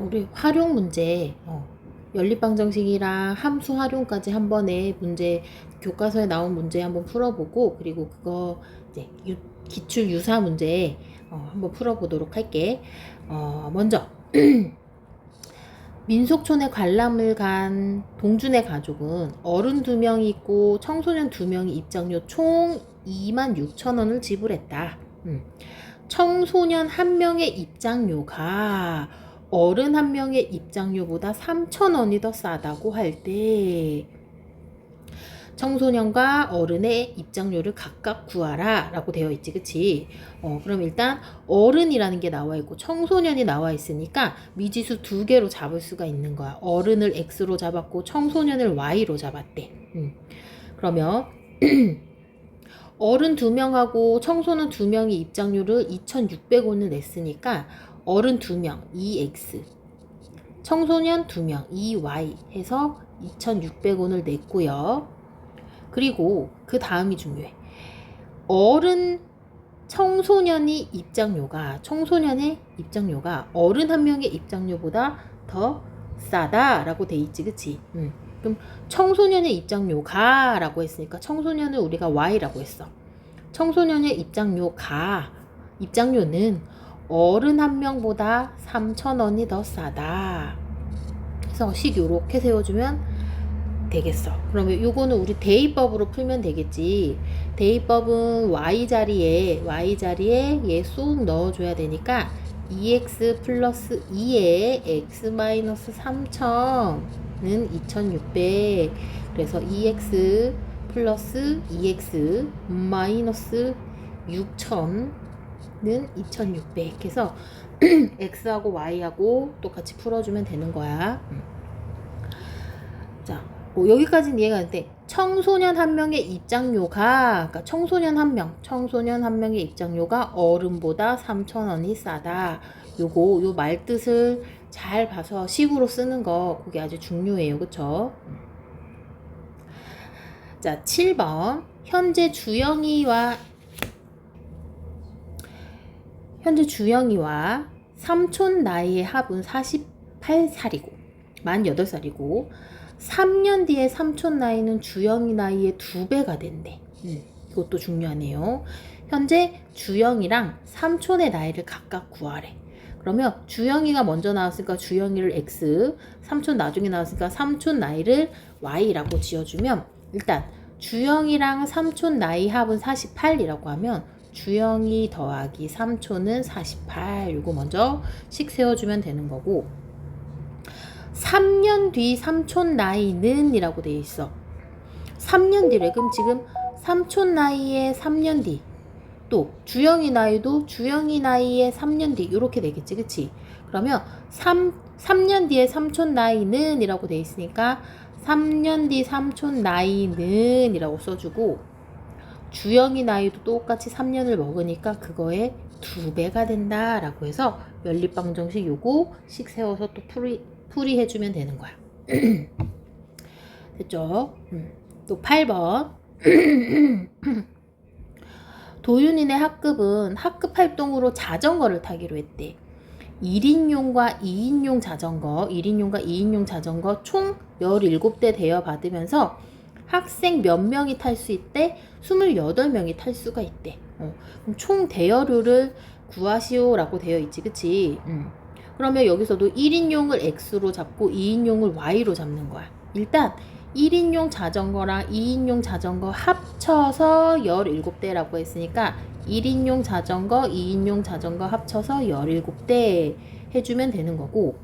우리 활용 문제, 연립방정식이랑 함수 활용까지 한 번에 문제, 교과서에 나온 문제 한번 풀어보고, 그리고 그거 이제 기출 유사 문제 한번 풀어보도록 할게. 먼저 민속촌에 관람을 간 동준의 가족은 어른 2명이 있고 청소년 2명이 입장료 총 26,000원을 지불했다. 청소년 1명의 입장료가 어른 1명의 입장료보다 3,000원이 더 싸다고 할 때 청소년과 어른의 입장료를 각각 구하라 라고 되어 있지, 그치? 그럼 일단 어른이라는 게 나와 있고 청소년이 나와 있으니까 미지수 2개로 잡을 수가 있는 거야. 어른을 X로 잡았고 청소년을 Y로 잡았대. 그러면 어른 2명하고 청소년 2명이 입장료를 2,600원을 냈으니까 어른 2명 2X, 청소년 2명 2Y 해서 2,600원을 냈고요. 그리고 그 다음이 중요해. 청소년의 입장료가 어른 1명의 입장료보다 더 싸다라고 돼 있지, 그치? 그럼 청소년의 입장료가 라고 했으니까 청소년을 우리가 Y라고 했어. 청소년의 입장료는 어른 1명보다 3,000원이 더 싸다. 그래서 식 요렇게 세워주면 되겠어. 그러면 요거는 우리 대입법으로 풀면 되겠지. 대입법은 y 자리에 얘 쏙 넣어줘야 되니까 2x 플러스 2에 x 마이너스 3,000은 2,600. 그래서 2x 플러스 2x 마이너스 6,000은 2,600 해서 x하고 y하고 똑같이 풀어주면 되는 거야. 자, 여기까지는 이해가 되는데 청소년 1명의 입장료가, 그러니까 청소년 한 명의 입장료가 어른보다 3,000원이 싸다. 요 말뜻을 잘 봐서 식으로 쓰는 거, 그게 아주 중요해요. 그쵸? 자, 7번. 현재 주영이와 삼촌 나이의 합은 48살이고 만 8살이고 3년 뒤에 삼촌 나이는 주영이 나이의 2배가 된대. 이것도 중요하네요. 현재 주영이랑 삼촌의 나이를 각각 구하래. 그러면 주영이가 먼저 나왔으니까 주영이를 X, 삼촌 나중에 나왔으니까 삼촌 나이를 Y라고 지어주면, 일단 주영이랑 삼촌 나이 합은 48이라고 하면 주영이 더하기 삼촌은 48. 이거 먼저 식 세워주면 되는 거고, 3년 뒤 삼촌 나이는 이라고 되어 있어. 3년 뒤래. 그럼 지금 삼촌 나이에 3년 뒤, 또 주영이 나이도 주영이 나이에 3년 뒤, 이렇게 되겠지, 그치? 그러면 3년 뒤에 삼촌 나이는 이라고 되어 있으니까 3년 뒤 삼촌 나이는 이라고 써주고, 주영이 나이도 똑같이 3년을 먹으니까 그거에 2배가 된다 라고 해서 연립방정식 요거 식 세워서 또 풀이해주면 되는 거야. 됐죠? 또 8번. 도윤이네 학급은 학급 활동으로 자전거를 타기로 했대. 1인용과 2인용 자전거 총 17대 대여 받으면서 학생 몇 명이 탈 수 있대? 28명이 탈 수가 있대. 그럼 총 대여료를 구하시오 라고 되어 있지, 그치? 그러면 여기서도 1인용을 X로 잡고 2인용을 Y로 잡는 거야. 일단 1인용 자전거랑 2인용 자전거 합쳐서 17대라고 했으니까 1인용 자전거, 2인용 자전거 합쳐서 17대 해주면 되는 거고,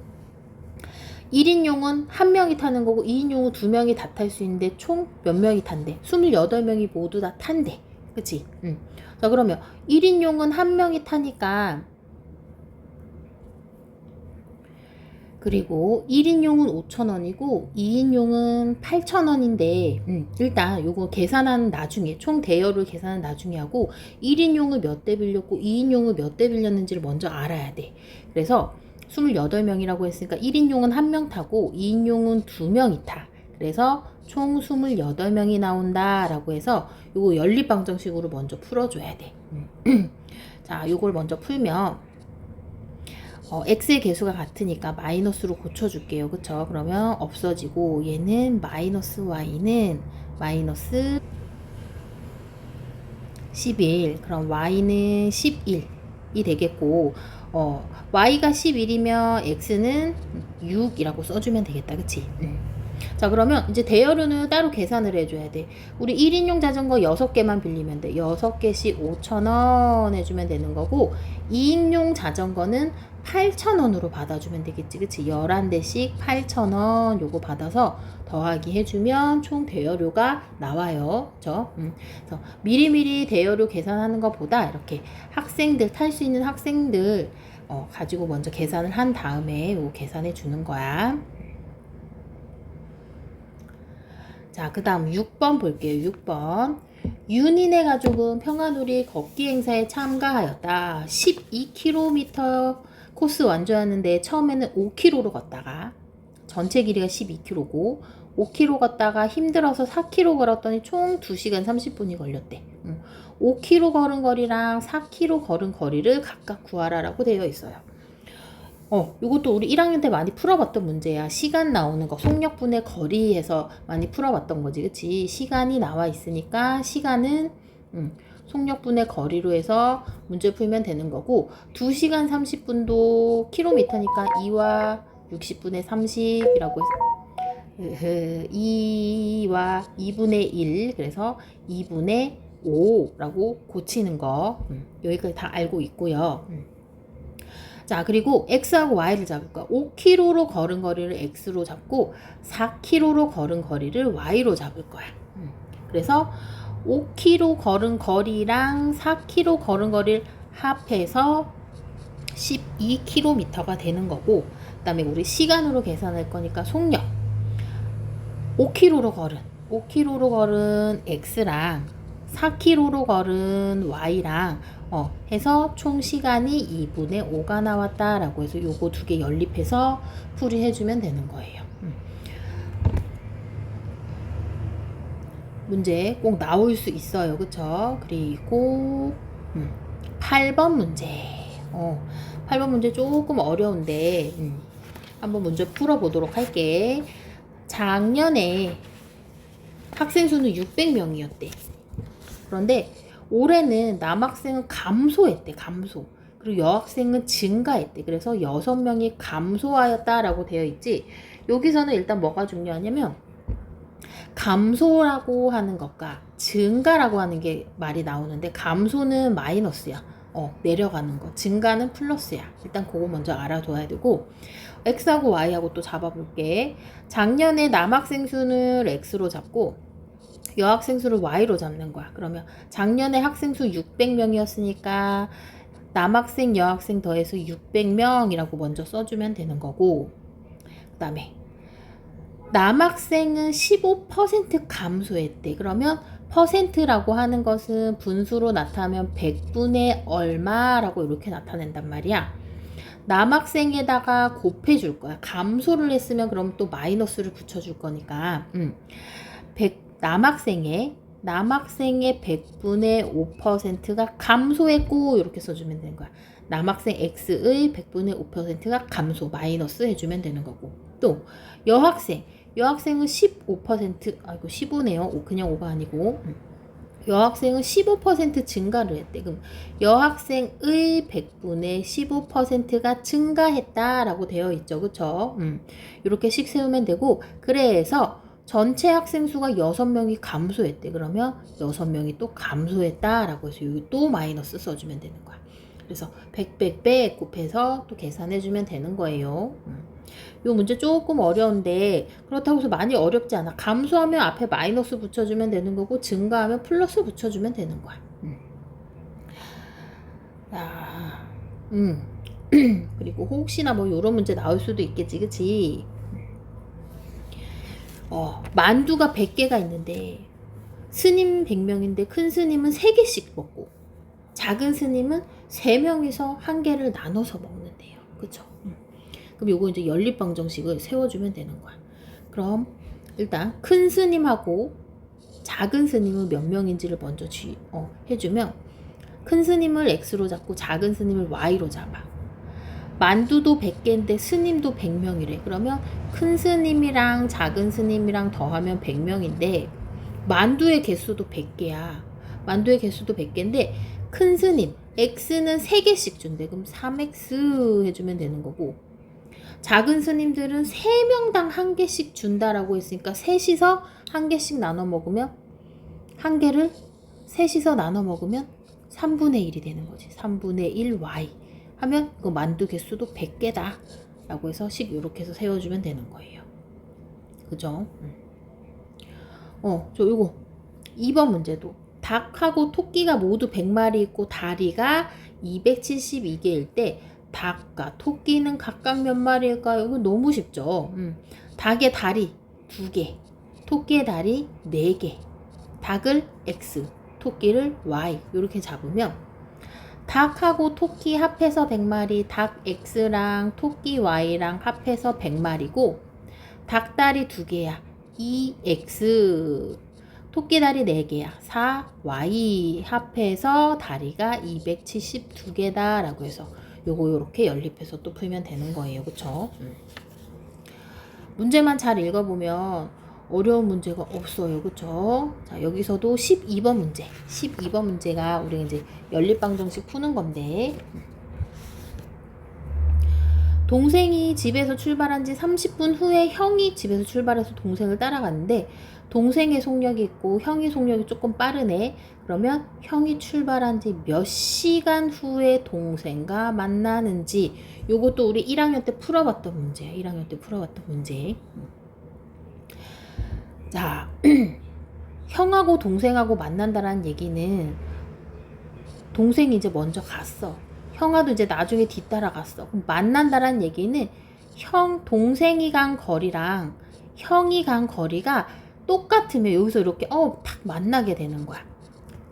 1인용은 1명이 타는 거고 2인용은 2명이 다 탈 수 있는데 총 몇 명이 탄대? 28명이 모두 다 탄대. 그치? 자, 그러면 1인용은 1명이 타니까, 그리고 1인용은 5,000원이고 2인용은 8,000원인데 일단 요거 계산하는 나중에, 총 대여를 계산은 나중에 하고 1인용을 몇 대 빌렸고 2인용을 몇 대 빌렸는지를 먼저 알아야 돼. 그래서 28명이라고 했으니까 1인용은 1명 타고 2인용은 2명이 타. 그래서 총 28명이 나온다 라고 해서 요거 연립방정식으로 먼저 풀어줘야 돼. 자, 요걸 먼저 풀면 x의 개수가 같으니까 마이너스로 고쳐줄게요. 그쵸? 그러면 없어지고 얘는 마이너스 y는 마이너스 11. 그럼 y는 11이 되겠고 y가 11이면 x는 6이라고 써주면 되겠다. 그치? 자, 그러면 이제 대여료는 따로 계산을 해줘야 돼. 우리 1인용 자전거 6개만 빌리면 돼. 6개씩 5,000원 해주면 되는 거고 2인용 자전거는 8,000원으로 받아주면 되겠지. 그치? 11대씩 8,000원 요거 받아서 더하기 해주면 총 대여료가 나와요. 그쵸? 그래서 미리미리 대여료 계산하는 것보다 이렇게 학생들, 탈 수 있는 학생들 가지고 먼저 계산을 한 다음에 요 계산해 주는 거야. 자, 그 다음 6번 볼게요. 6번. 윤인의 가족은 평화놀이 걷기 행사에 참가하였다. 12km 코스 완주하는데 처음에는 5km로 걷다가 전체 길이가 12km고 5km 걷다가 힘들어서 4km 걸었더니 총 2시간 30분이 걸렸대. 5km 걸은 거리랑 4km 걸은 거리를 각각 구하라라고 되어 있어요. 이것도 우리 1학년 때 많이 풀어봤던 문제야. 시간 나오는 거, 속력분의 거리에서 많이 풀어봤던 거지, 그치? 시간이 나와 있으니까 시간은 속력분의 거리로 해서 문제 풀면 되는 거고 2시간 30분도 킬로미터니까 2와 60분의 30이라고 해서 2와 2분의 1 그래서 2분의 5라고 고치는 거 여기까지 다 알고 있고요. 자, 그리고 x하고 y를 잡을 거야. 5km로 걸은 거리를 x로 잡고 4km로 걸은 거리를 y로 잡을 거야. 그래서 5km 걸은 거리랑 4km 걸은 거리를 합해서 12km가 되는 거고 그 다음에 우리 시간으로 계산할 거니까 속력 5km로 걸은 x랑 4km로 걸은 y랑 해서 총 시간이 2분의 5가 나왔다라고 해서 요거 두 개 연립해서 풀이해주면 되는 거예요. 문제 꼭 나올 수 있어요. 그쵸? 그리고 8번 문제 8번 문제 조금 어려운데 한번 문제 풀어보도록 할게. 작년에 학생 수는 600명이었대. 그런데 올해는 남학생은 감소했대. 그리고 여학생은 증가했대. 그래서 6명이 감소하였다라고 되어 있지. 여기서는 일단 뭐가 중요하냐면 감소라고 하는 것과 증가라고 하는 게 말이 나오는데 감소는 마이너스야. 내려가는 거. 증가는 플러스야. 일단 그거 먼저 알아둬야 되고 x하고 y하고 또 잡아볼게. 작년에 남학생 수를 x로 잡고 여학생 수를 y로 잡는 거야. 그러면 작년에 학생 수 600명이었으니까 남학생 여학생 더해서 600명이라고 먼저 써주면 되는 거고 그 다음에 남학생은 15% 감소했대. 그러면 퍼센트라고 하는 것은 분수로 나타나면 100분의 얼마라고 이렇게 나타낸단 말이야. 남학생에다가 곱해줄 거야. 감소를 했으면 그럼 또 마이너스를 붙여줄 거니까 남학생의 100분의 5%가 감소했고 이렇게 써주면 되는 거야. 남학생 X의 100분의 5%가 감소 마이너스 해주면 되는 거고 또 여학생은 15% 아이고 15네요. 그냥 5가 아니고 여학생은 15% 증가를 했대. 그럼 여학생의 100분의 15%가 증가했다라고 되어 있죠. 그쵸? 이렇게 씩 세우면 되고 그래서 전체 학생 수가 6명이 감소했대. 그러면 6명이 또 감소했다라고 해서 여기 또 마이너스 써주면 되는 거야. 그래서 100 곱해서 또 계산해주면 되는 거예요. 요 문제 조금 어려운데 그렇다고 해서 많이 어렵지 않아. 감소하면 앞에 마이너스 붙여주면 되는 거고 증가하면 플러스 붙여주면 되는 거야. 그리고 혹시나 뭐 요런 문제 나올 수도 있겠지. 그치? 만두가 100개가 있는데 스님 100명인데 큰 스님은 3개씩 먹고 작은 스님은 3명이서 1개를 나눠서 먹는데요. 그쵸? 그럼 요거 이제 연립방정식을 세워주면 되는 거야. 그럼 일단 큰 스님하고 작은 스님은 몇 명인지를 먼저 해주면 큰 스님을 x로 잡고 작은 스님을 y로 잡아. 만두도 100개인데 스님도 100명이래. 그러면 큰 스님이랑 작은 스님이랑 더하면 100명인데 만두의 개수도 100개야. 만두의 개수도 100개인데 큰 스님 X는 3개씩 준대. 그럼 3X 해주면 되는 거고, 작은 스님들은 3명당 1개씩 준다라고 했으니까 셋이서 1개씩 나눠 먹으면, 1개를 셋이서 나눠 먹으면 3분의 1이 되는 거지. 3분의 1 Y 하면 그 만두 개수도 100개다 라고 해서 식 이렇게 해서 세워주면 되는 거예요. 그죠? 저 요거 2번 문제도 닭하고 토끼가 모두 100마리 있고 다리가 272개일 때 닭과 토끼는 각각 몇 마리일까요? 이거 너무 쉽죠. 닭의 다리 2개, 토끼의 다리 4개. 닭을 X, 토끼를 Y 이렇게 잡으면 닭하고 토끼 합해서 100마리, 닭 X랑 토끼 Y랑 합해서 100마리고 닭다리 2개야. 2X, 토끼다리 4개야. 4Y 합해서 다리가 272개다 라고 해서 요거 요렇게 연립해서 또 풀면 되는 거예요. 그쵸? 문제만 잘 읽어보면 어려운 문제가 없어요. 그쵸? 자, 여기서도 12번 문제. 12번 문제가 우리가 이제 연립방정식 푸는 건데, 동생이 집에서 출발한 지 30분 후에 형이 집에서 출발해서 동생을 따라갔는데 동생의 속력이 있고 형이 속력이 조금 빠르네. 그러면 형이 출발한 지 몇 시간 후에 동생과 만나는지, 요것도 우리 1학년 때 풀어봤던 문제야. 1학년 때 풀어봤던 문제. 자, 형하고 동생하고 만난다는 얘기는 동생이 이제 먼저 갔어. 형아도 이제 나중에 뒤따라갔어. 그럼 만난다는 얘기는 동생이 간 거리랑 형이 간 거리가 똑같으면 여기서 이렇게 딱 만나게 되는 거야.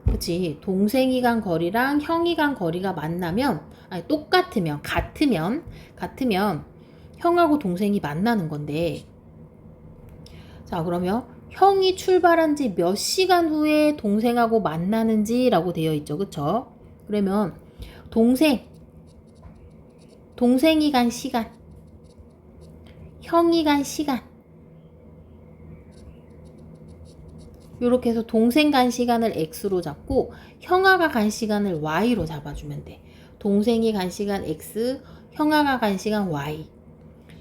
그치? 동생이 간 거리랑 형이 간 거리가 만나면, 아니 똑같으면, 같으면 형하고 동생이 만나는 건데, 자, 그러면 형이 출발한 지 몇 시간 후에 동생하고 만나는지라고 되어 있죠. 그쵸? 그러면 동생이 간 시간, 형이 간 시간, 요렇게 해서 동생 간 시간을 X로 잡고 형아가 간 시간을 Y로 잡아주면 돼. 동생이 간 시간 X, 형아가 간 시간 Y.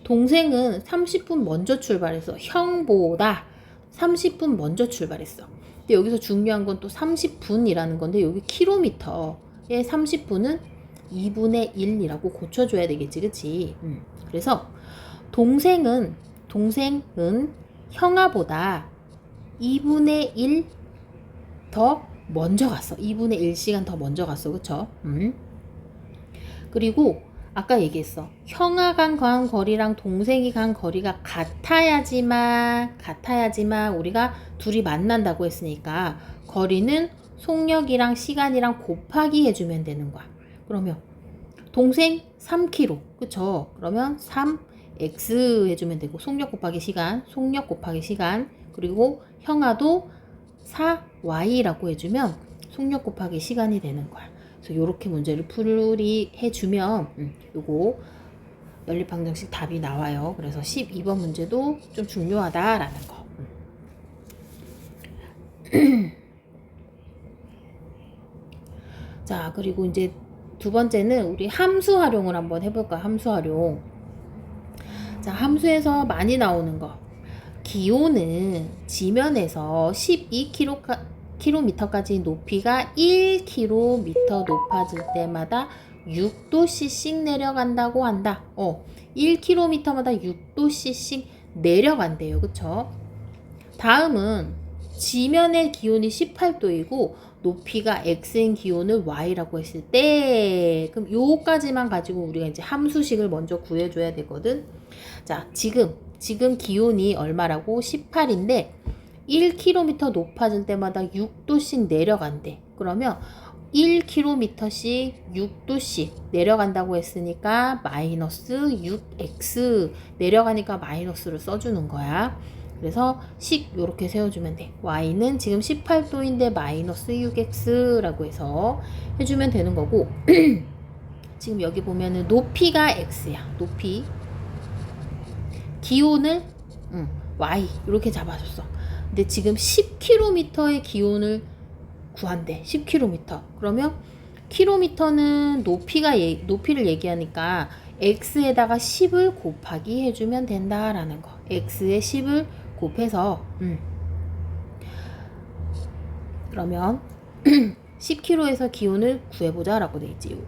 동생은 30분 먼저 출발해서 형보다 30분 먼저 출발했어. 근데 여기서 중요한 건 또 30분이라는 건데, 여기 킬로미터의 30분은 2분의 1이라고 고쳐줘야 되겠지. 그치? 그래서 동생은 형아보다 2분의 1 더 먼저 갔어. 2분의 1시간 더 먼저 갔어. 그쵸? 그리고 아까 얘기했어. 형아 간 거리랑 동생이 간 거리가 같아야지만 우리가 둘이 만난다고 했으니까 거리는 속력이랑 시간이랑 곱하기 해주면 되는 거야. 그러면 동생 3km, 그쵸? 그러면 3x 해주면 되고, 속력 곱하기 시간, 그리고 형아도 4y라고 해주면 속력 곱하기 시간이 되는 거야. 그래서 이렇게 문제를 풀이해주면 요거 연립방정식 답이 나와요. 그래서 12번 문제도 좀 중요하다라는 거. 자, 그리고 이제 두 번째는 우리 함수 활용을 한번 해볼까? 함수 활용. 자, 함수에서 많이 나오는 거. 기온은 지면에서 12km까지 높이가 1km 높아질 때마다 6도씨씩 내려간다고 한다. 1km마다 6도씨씩 내려간대요. 그쵸? 다음은 지면의 기온이 18도이고 높이가 x인 기온을 y라고 했을 때, 그럼 요까지만 가지고 우리가 이제 함수식을 먼저 구해줘야 되거든. 자, 지금 기온이 얼마라고? 18인데 1km 높아질 때마다 6도씩 내려간대. 그러면 1km씩 6도씩 내려간다고 했으니까 마이너스 6x, 내려가니까 마이너스를 써주는 거야. 그래서 식 요렇게 세워주면 돼. y는 지금 18도인데 마이너스 6x라고 해서 해주면 되는 거고 지금 여기 보면은 높이가 x야. 높이. 기온을 y 이렇게 잡아줬어. 근데 지금 10km의 기온을 구한대. 10km. 그러면 킬로미터는 높이를 얘기하니까 x에다가 10을 곱하기 해주면 된다라는 거. x에 10을 곱해서 그러면 10km에서 기온을 구해보자 라고 돼 있지.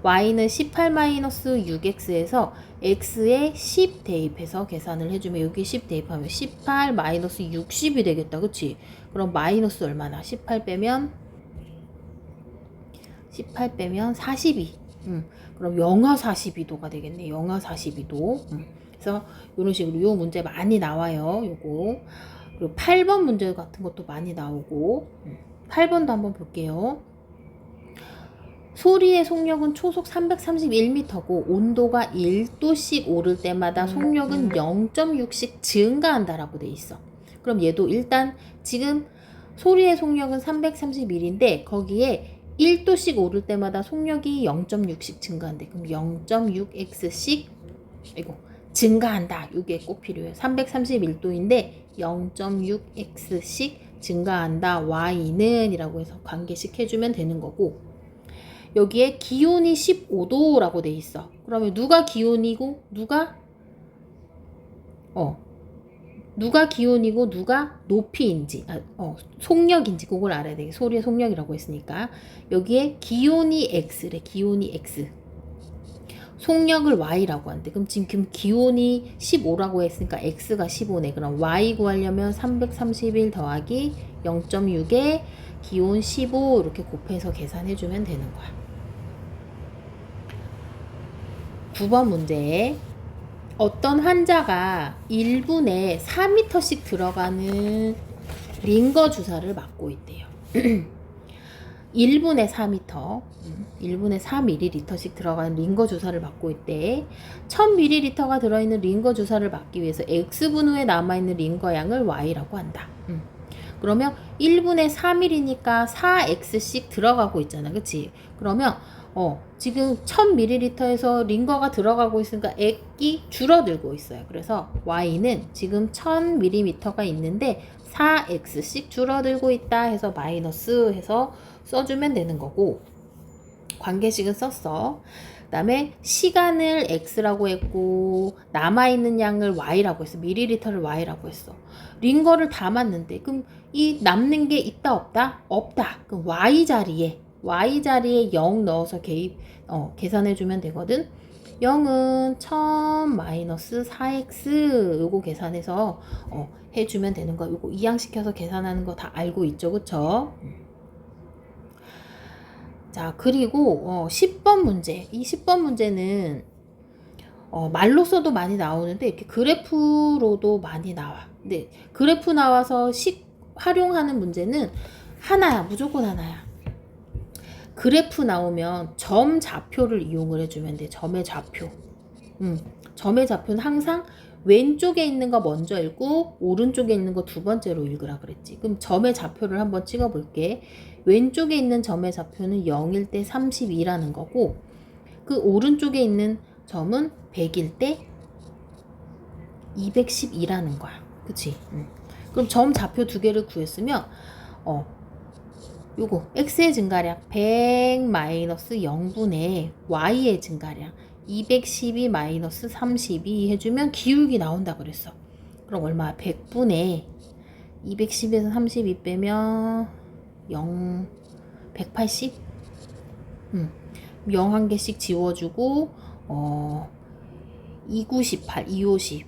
y는 18-6x에서 x에 10 대입해서 계산을 해주면 여기 10 대입하면 18-60이 되겠다. 그치? 그럼 마이너스 얼마나? 18 빼면 42. 그럼 영하 42도가 되겠네. 영하 42도. 그래서 이런 식으로 요 문제 많이 나와요. 요거. 그리고 8번 문제 같은 것도 많이 나오고 8번도 한번 볼게요. 소리의 속력은 초속 331m고 온도가 1도씩 오를 때마다 속력은 0.6씩 증가한다라고 돼 있어. 그럼 얘도 일단 지금 소리의 속력은 331인데 거기에 1도씩 오를 때마다 속력이 0.6씩 증가한대. 그럼 0.6x씩 증가한다. 이게 꼭 필요해요. 331도인데 0.6x씩 증가한다. y는 이라고 해서 관계식 해주면 되는 거고 여기에 기온이 15도라고 돼 있어. 그러면 누가 기온이고 누가 기온이고 누가 높이인지 속력인지 그걸 알아야 돼. 소리의 속력이라고 했으니까 여기에 기온이 x래. 기온이 x 속력을 y라고 한대. 그럼 지금 기온이 15라고 했으니까 x가 15네. 그럼 y 구하려면 331 더하기 0.6에 기온 15 이렇게 곱해서 계산해주면 되는 거야. 9번 문제. 어떤 환자가 1분에 4m씩 들어가는 링거 주사를 맞고 있대요. 1분에 4m, 1분에 4ml씩 들어가는 링거 주사를 맞고 있대. 1000ml가 들어있는 링거 주사를 맞기 위해서 X분 후에 남아있는 링거 양을 Y라고 한다. 그러면 1분에 4ml니까 4X씩 들어가고 있잖아. 그치? 그러면 지금 1000ml에서 링거가 들어가고 있으니까 액이 줄어들고 있어요. 그래서 Y는 지금 1000ml가 있는데 4X씩 줄어들고 있다 해서 마이너스 해서 써주면 되는 거고 관계식은 썼어. 그 다음에 시간을 X라고 했고 남아있는 양을 Y라고 했어. 밀리리터를 Y라고 했어. 링거를 다 맞는데 그럼 이 남는 게 있다 없다? 없다. 그럼 Y 자리에 0 넣어서 계산해주면 되거든. 0은 1000-4x 요거 계산해서 해주면 되는 거. 요거 이항시켜서 계산하는 거 다 알고 있죠. 그쵸? 자, 그리고 10번 문제. 이 10번 문제는 말로써도 많이 나오는데 이렇게 그래프로도 많이 나와. 근데 그래프 나와서 활용하는 문제는 하나야. 무조건 하나야. 그래프 나오면 점 좌표를 이용을 해주면 돼. 점의 좌표. 점의 좌표는 항상 왼쪽에 있는 거 먼저 읽고 오른쪽에 있는 거 두 번째로 읽으라 그랬지. 그럼 점의 좌표를 한번 찍어 볼게. 왼쪽에 있는 점의 좌표는 0일 때 32라는 거고 그 오른쪽에 있는 점은 100일 때 212라는 거야. 그치? 그럼 점 좌표 두 개를 구했으면 요거 x의 증가량 100-0분의 y의 증가량 212-32 해주면 기울기 나온다 그랬어. 그럼 얼마? 100분의 210에서 32 빼면 180? 0 한 개씩 지워주고 298, 250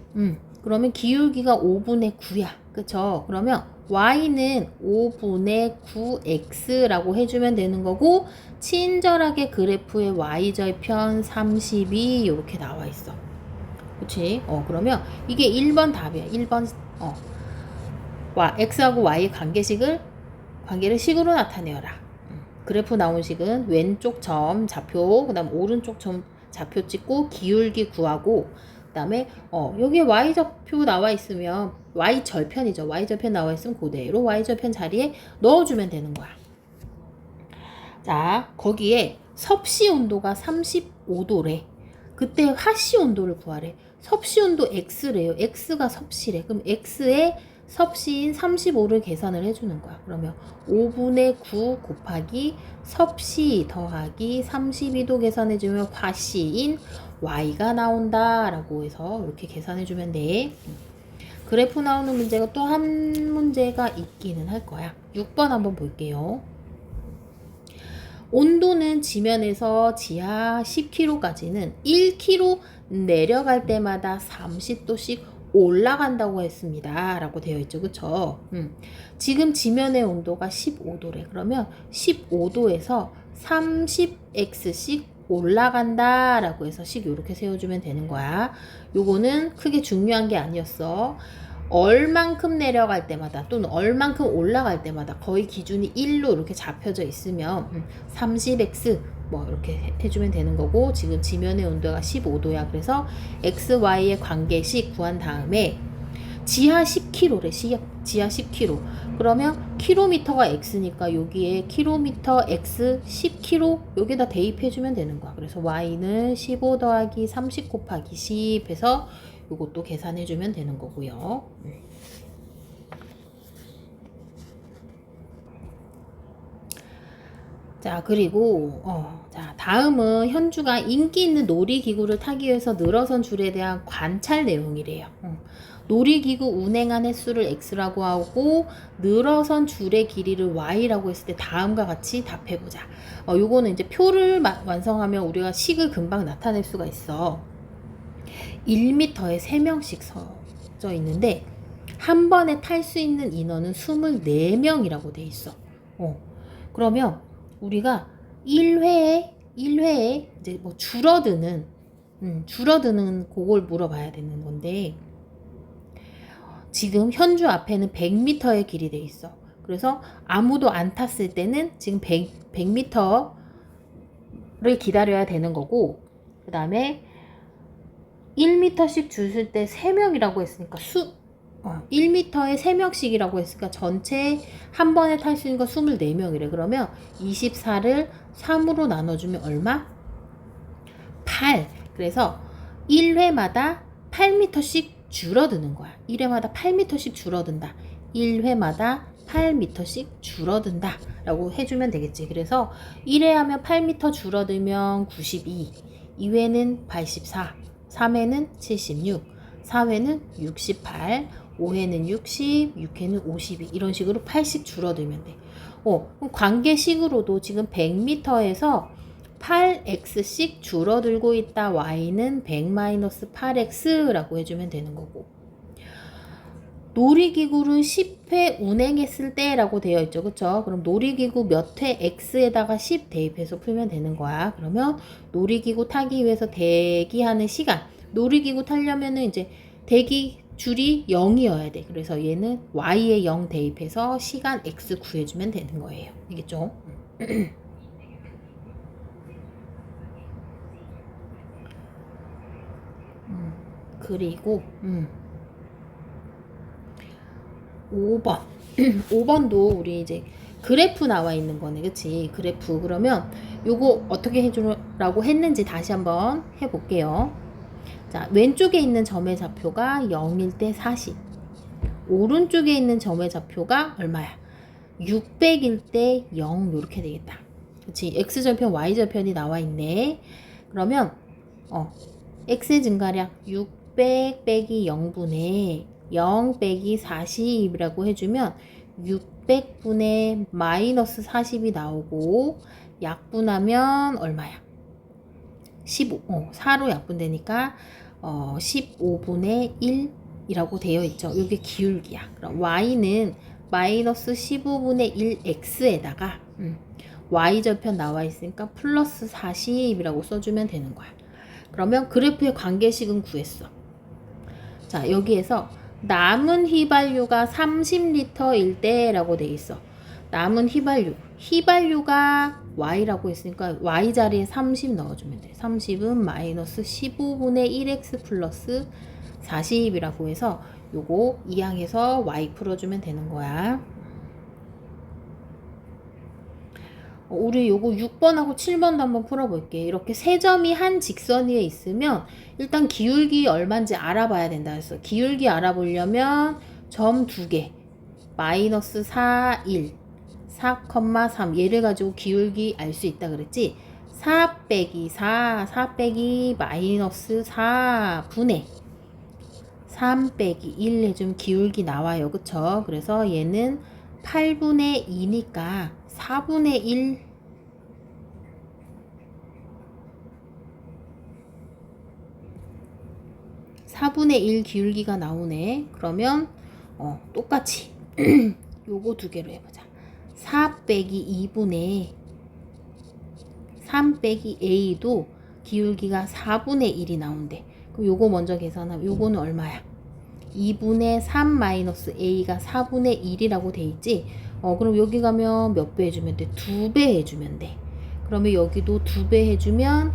그러면 기울기가 5분의 9야. 그쵸? 그러면 y는 5분의 9x라고 해주면 되는 거고 친절하게 그래프에 y절편 32 이렇게 나와 있어. 그치? 그러면 이게 1번 답이야. 1번 x하고 y의 관계를 식으로 나타내어라. 그래프 나온 식은 왼쪽 점 좌표, 그 다음 오른쪽 점 좌표 찍고 기울기 구하고 그 다음에 여기에 y좌표 나와 있으면 y절편이죠. y절편 나와 있으면 그대로 y절편 자리에 넣어주면 되는 거야. 자, 거기에 섭씨 온도가 30 15도래. 그때 화씨 온도를 구하래. 섭씨 온도 X래요. X가 섭씨래. 그럼 X의 섭씨인 35를 계산을 해주는 거야. 그러면 5분의 9 곱하기 섭씨 더하기 32도 계산해주면 화씨인 Y가 나온다 라고 해서 이렇게 계산해주면 돼. 그래프 나오는 문제가 또 한 문제가 있기는 할 거야. 6번 한번 볼게요. 온도는 지면에서 지하 10km까지는 1km 내려갈 때마다 30도씩 올라간다고 했습니다. 라고 되어 있죠. 그쵸? 지금 지면의 온도가 15도래. 그러면 15도에서 30x씩 올라간다 라고 해서 식 이렇게 세워주면 되는 거야. 요거는 크게 중요한 게 아니었어. 얼만큼 내려갈 때마다 또는 얼만큼 올라갈 때마다 거의 기준이 1로 이렇게 잡혀져 있으면 30x 뭐 이렇게 해주면 되는 거고, 지금 지면의 온도가 15도야. 그래서 xy의 관계식 구한 다음에 지하 10km래. 지하 10km. 그러면 킬로미터가 x니까 여기에 킬로미터 x 10km 여기다 대입해주면 되는 거야. 그래서 y는 15 더하기 30 곱하기 10 해서 이것도 계산해주면 되는 거고요. 자, 그리고 자, 다음은 현주가 인기 있는 놀이기구를 타기 위해서 늘어선 줄에 대한 관찰 내용이래요. 놀이기구 운행한 횟수를 x라고 하고 늘어선 줄의 길이를 y라고 했을 때 다음과 같이 답해보자. 요거는 이제 표를 완성하면 우리가 식을 금방 나타낼 수가 있어. 1m에 3명씩 서져 있는데 한 번에 탈 수 있는 인원은 24명이라고 돼 있어. 그러면 우리가 1회에 이제 뭐 줄어드는 그걸 물어봐야 되는 건데, 지금 현주 앞에는 100m의 길이 돼 있어. 그래서 아무도 안 탔을 때는 지금 100m를 기다려야 되는 거고, 그 다음에 1m씩 줄 쓸 때 3명이라고 했으니까 1m에 3명씩이라고 했으니까 전체 한 번에 탈 수 있는 거 24명이래. 그러면 24를 3으로 나눠주면 얼마? 8. 그래서 1회마다 8m씩 줄어드는 거야. 1회마다 8m씩 줄어든다. 1회마다 8m씩 줄어든다 라고 해주면 되겠지. 그래서 1회 하면 8m 줄어들면 92, 2회는 84, 3회는 76, 4회는 68, 5회는 60, 6회는 52 이런 식으로 8씩 줄어들면 돼. 그럼 관계식으로도 지금 100m에서 8x씩 줄어들고 있다. y는 100-8x라고 해주면 되는 거고, 놀이기구를 10회 운행했을 때 라고 되어 있죠. 그쵸? 그럼 놀이기구 몇 회 x에다가 10 대입해서 풀면 되는 거야. 그러면 놀이기구 타기 위해서 대기하는 시간, 놀이기구 타려면은 이제 대기 줄이 0이어야 돼. 그래서 얘는 y에 0 대입해서 시간 x 구해주면 되는 거예요. 알겠죠? 그리고 5번 5번도 우리 이제 그래프 나와 있는 거네. 그치? 그래프. 그러면 요거 어떻게 해주라고 했는지 다시 한번 해볼게요. 자, 왼쪽에 있는 점의 좌표가 0일 때 40, 오른쪽에 있는 점의 좌표가 얼마야? 600일 때 0 이렇게 되겠다. 그치? x절편 y절편이 나와 있네. 그러면 x의 증가량 600 빼기 0분의 0 빼기 40이라고 해주면 600분의 마이너스 40이 나오고, 약분하면 얼마야? 15, 4로 약분되니까 15분의 1이라고 되어 있죠. 이게 기울기야. 그럼 y는 마이너스 15분의 1x에다가 y절편 나와 있으니까 플러스 40이라고 써주면 되는 거야. 그러면 그래프의 관계식은 구했어. 자, 여기에서 남은 휘발유가 30리터일 때라고 돼 있어. 남은 휘발유가 y라고 했으니까 y 자리에 30 넣어주면 돼. 30은 마이너스 15분의 1x 플러스 40이라고 해서 요거 이항에서 y 풀어주면 되는 거야. 우리 요거 6번하고 7번도 한번 풀어볼게. 이렇게 세 점이 한 직선 위에 있으면 일단 기울기 얼마인지 알아봐야 된다 했어. 기울기 알아보려면 점 두 개. 마이너스 4, 1, 4,3 얘를 가지고 기울기 알 수 있다 그랬지? 4 빼기 4, 4 빼기 마이너스 4분의 3 빼기 1 해주면 기울기 나와요. 그쵸? 그래서 얘는 8분의 2니까 4분의 1 4분의 1 기울기가 나오네. 그러면 똑같이 요거 두 개로 해보자. 4 빼기 2분의 3 빼기 a도 기울기가 4분의 1이 나온대. 그럼 요거 먼저 계산하면 요거는 얼마야? 2분의 3 마이너스 a가 4분의 1이라고 돼 있지? 그럼 여기 가면 몇 배 해주면 돼? 2배 해주면 돼. 그러면 여기도 2배 해주면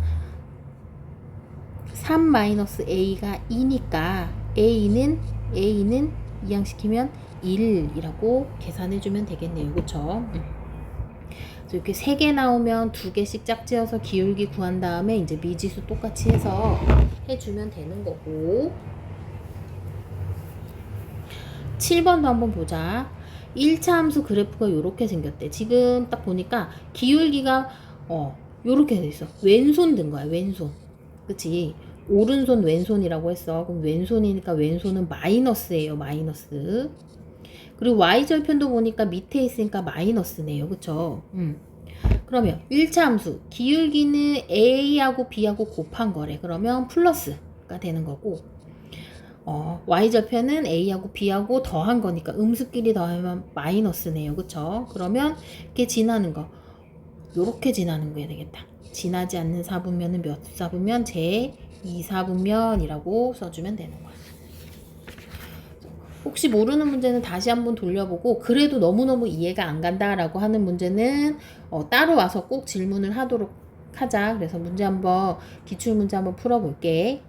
3 마이너스 a가 2니까 a는 이항시키면 1이라고 계산해주면 되겠네요. 그쵸? 이렇게 3개 나오면 2개씩 짝지어서 기울기 구한 다음에 이제 미지수 똑같이 해서 해주면 되는 거고. 7번도 한번 보자. 1차 함수 그래프가 이렇게 생겼대. 지금 딱 보니까 기울기가 요렇게 돼 있어. 왼손 든 거야. 왼손. 그치? 오른손 왼손이라고 했어. 그럼 왼손이니까 왼손은 마이너스예요. 마이너스. 그리고 y절편도 보니까 밑에 있으니까 마이너스네요. 그쵸? 그러면 1차 함수 기울기는 a하고 b하고 곱한 거래. 그러면 플러스가 되는 거고 y절편은 a하고 b하고 더한 거니까 음수끼리 더하면 마이너스네요. 그쵸? 그러면 이렇게 지나는 거 요렇게 지나는 거야 되겠다. 지나지 않는 사분면은 몇 사분면? 제2사분면이라고 써주면 되는 거야. 혹시 모르는 문제는 다시 한번 돌려보고 그래도 너무너무 이해가 안 간다라고 하는 문제는 따로 와서 꼭 질문을 하도록 하자. 그래서 문제 한번 기출문제 한번 풀어볼게.